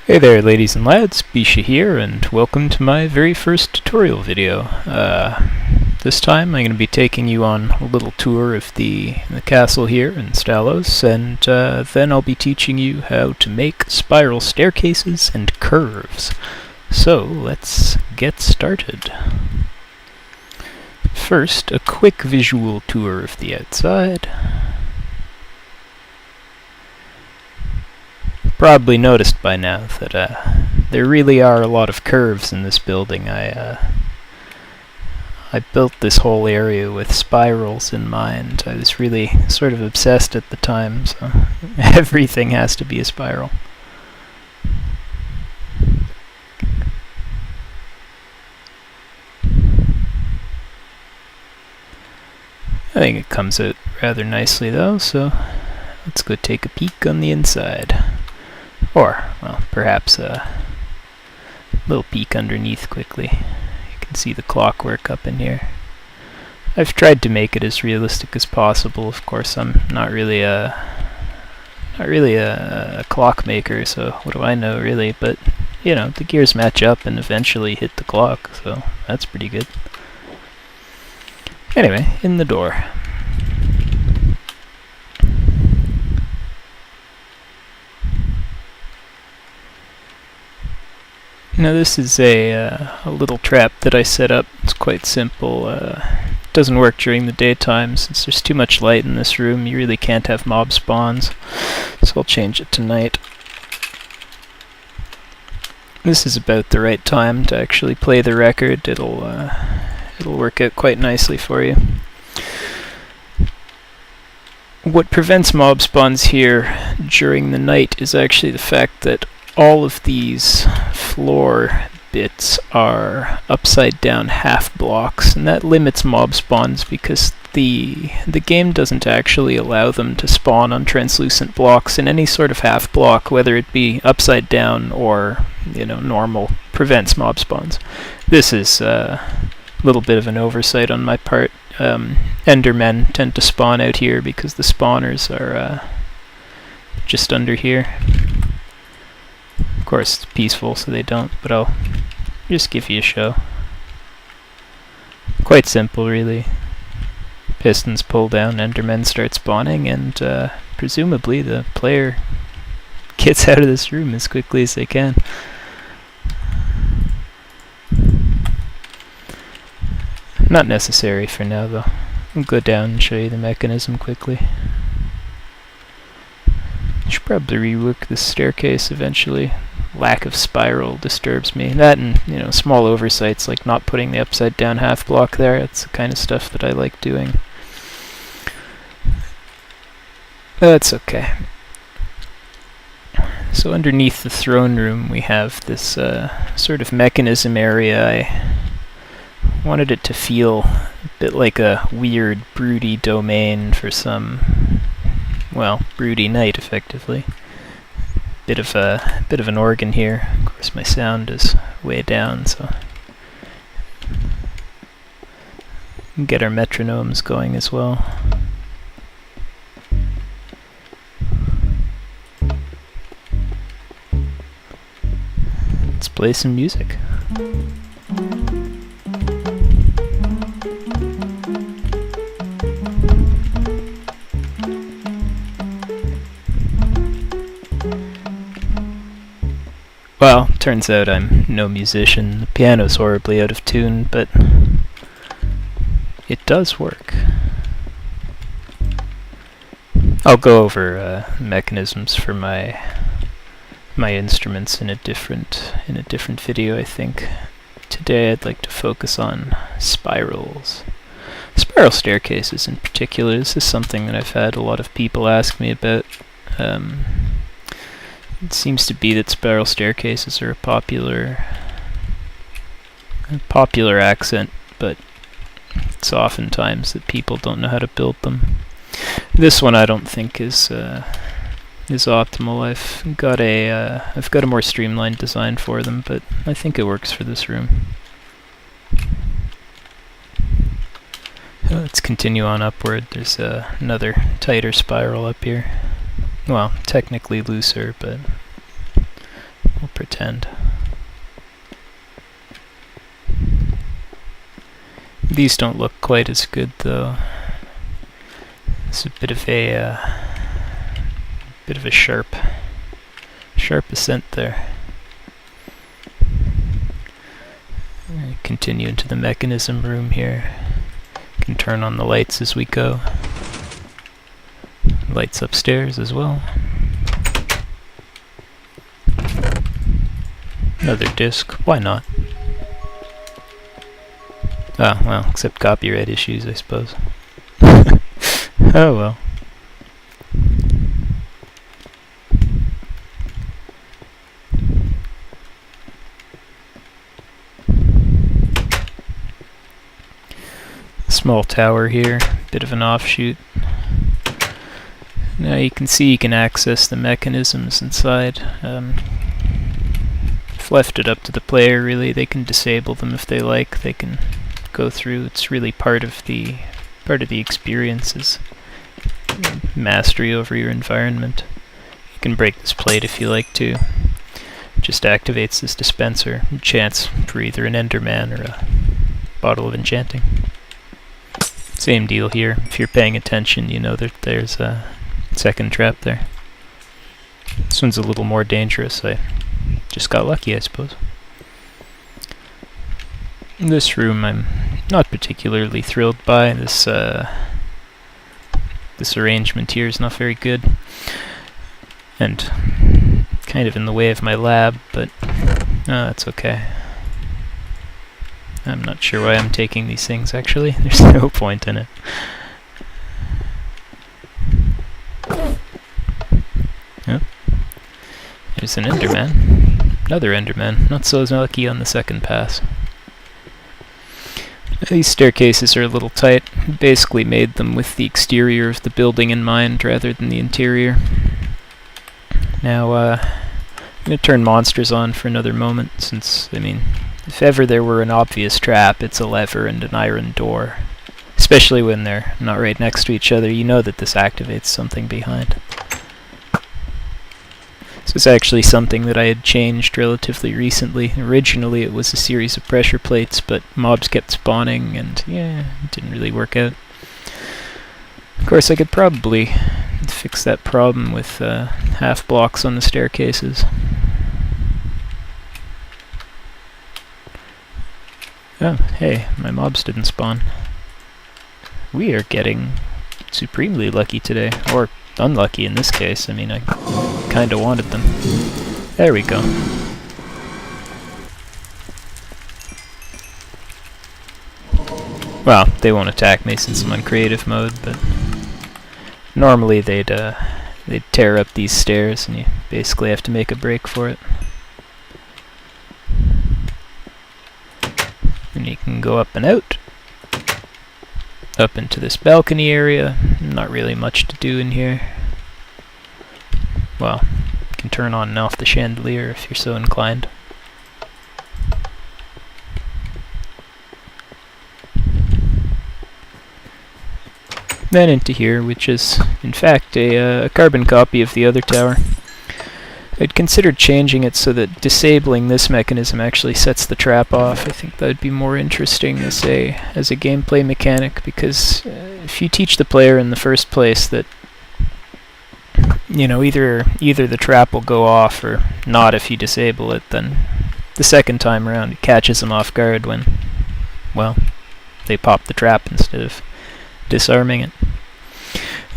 Hey there ladies and lads, Bisha here, and welcome to my very first tutorial video. This time I'm going to be taking you on a little tour of the castle here in Stallos, and then I'll be teaching you how to make spiral staircases and curves. So let's get started. First, a quick visual tour of the outside. Probably noticed by now that there really are a lot of curves in this building. I built this whole area with spirals in mind. I was really sort of obsessed at the time, so everything has to be a spiral. I think it comes out rather nicely though, so let's go take a peek on the inside. Or, well, perhaps a little peek underneath quickly. You can see the clockwork up in here. I've tried to make it as realistic as possible. Of course, I'm not really a clockmaker, so what do I know really? But you know, the gears match up and eventually hit the clock, so that's pretty good. Anyway, in the door. Now this is a little trap that I set up. It's quite simple. It doesn't work during the daytime since there's too much light in this room. You really can't have mob spawns, so I'll change it to night. This is about the right time to actually play the record. It'll work out quite nicely for you. What prevents mob spawns here during the night is actually the fact that all of these floor bits are upside down half blocks, and that limits mob spawns because the game doesn't actually allow them to spawn on translucent blocks, and any sort of half block, whether it be upside down or normal, prevents mob spawns. This is a little bit of an oversight on my part. Endermen tend to spawn out here because the spawners are just under here. Of course, it's peaceful, so they don't, but I'll just give you a show. Quite simple, really. Pistons pull down, Endermen start spawning, and presumably the player gets out of this room as quickly as they can. Not necessary for now, though. I'll go down and show you the mechanism quickly. Should probably rework this staircase eventually. Lack of spiral disturbs me. That and, small oversights like not putting the upside down half block there. That's the kind of stuff that I like doing. That's okay. So underneath the throne room we have this sort of mechanism area. I wanted it to feel a bit like a weird, broody domain for some, well, broody night, effectively. Bit of an organ here. Of course, my sound is way down, so get our metronomes going as well. Let's play some music. Well, turns out I'm no musician. The piano's horribly out of tune, but it does work. I'll go over mechanisms for my instruments in a different video, I think. Today I'd like to focus on spirals. Spiral staircases in particular. This is something that I've had a lot of people ask me about. It seems to be that spiral staircases are a popular accent, but it's oftentimes that people don't know how to build them. This one I don't think is optimal. I've got a more streamlined design for them, but I think it works for this room. Let's continue on upward. There's another tighter spiral up here. Well, technically looser, but we'll pretend. These don't look quite as good though. It's a bit of a sharp ascent there. Continue into the mechanism room here. Can turn on the lights as we go. Lights upstairs as well. Another disc, why not? Oh, well, except copyright issues, I suppose. Oh well. Small tower here, bit of an offshoot. Now you can see you can access the mechanisms inside. I've left it up to the player really. They can disable them if they like. They can go through. It's really part of the experience is mastery over your environment. You can break this plate if you like to. It just activates this dispenser. Chance for either an Enderman or a bottle of enchanting. Same deal here. If you're paying attention, you know that there's a second trap there. This one's a little more dangerous. I just got lucky, I suppose. This room I'm not particularly thrilled by. This arrangement here is not very good. And kind of in the way of my lab, but that's okay. I'm not sure why I'm taking these things, actually. There's no point in it. Oh. There's an Enderman. Another Enderman. Not so lucky on the second pass. These staircases are a little tight. Basically made them with the exterior of the building in mind rather than the interior. Now, I'm going to turn monsters on for another moment, since, I mean, if ever there were an obvious trap, it's a lever and an iron door. Especially when they're not right next to each other, you know that this activates something behind. This was actually something that I had changed relatively recently. Originally it was a series of pressure plates, but mobs kept spawning and yeah, it didn't really work out. Of course I could probably fix that problem with half blocks on the staircases. Oh, hey, my mobs didn't spawn. We are getting supremely lucky today, or unlucky in this case. I mean, I kinda wanted them. There we go. Well, they won't attack me since I'm on creative mode, but normally they'd tear up these stairs, and you basically have to make a break for it. And you can go up and out. Up into this balcony area. Not really much to do in here. Well, you can turn on and off the chandelier if you're so inclined. Then into here, which is in fact a carbon copy of the other tower. I'd considered changing it so that disabling this mechanism actually sets the trap off. I think that would be more interesting as a gameplay mechanic, because if you teach the player in the first place that, you know, either the trap will go off or not if you disable it, then the second time around it catches them off guard when, well, they pop the trap instead of disarming it.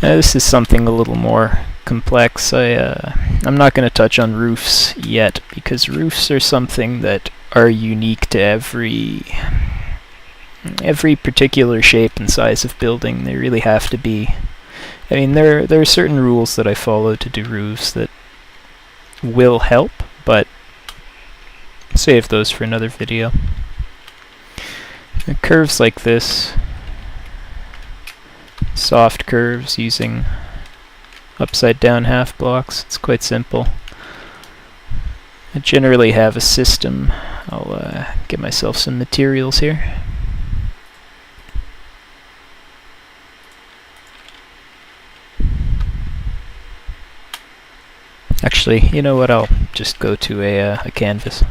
This is something a little more complex. I'm not going to touch on roofs yet, because roofs are something that are unique to every particular shape and size of building. They really have to be. I mean, there are certain rules that I follow to do roofs that will help, but save those for another video. Curves like this, soft curves using upside down half blocks. It's quite simple. I generally have a system. I'll get myself some materials here. Actually, Actually, you know what? I'll just go to a canvas.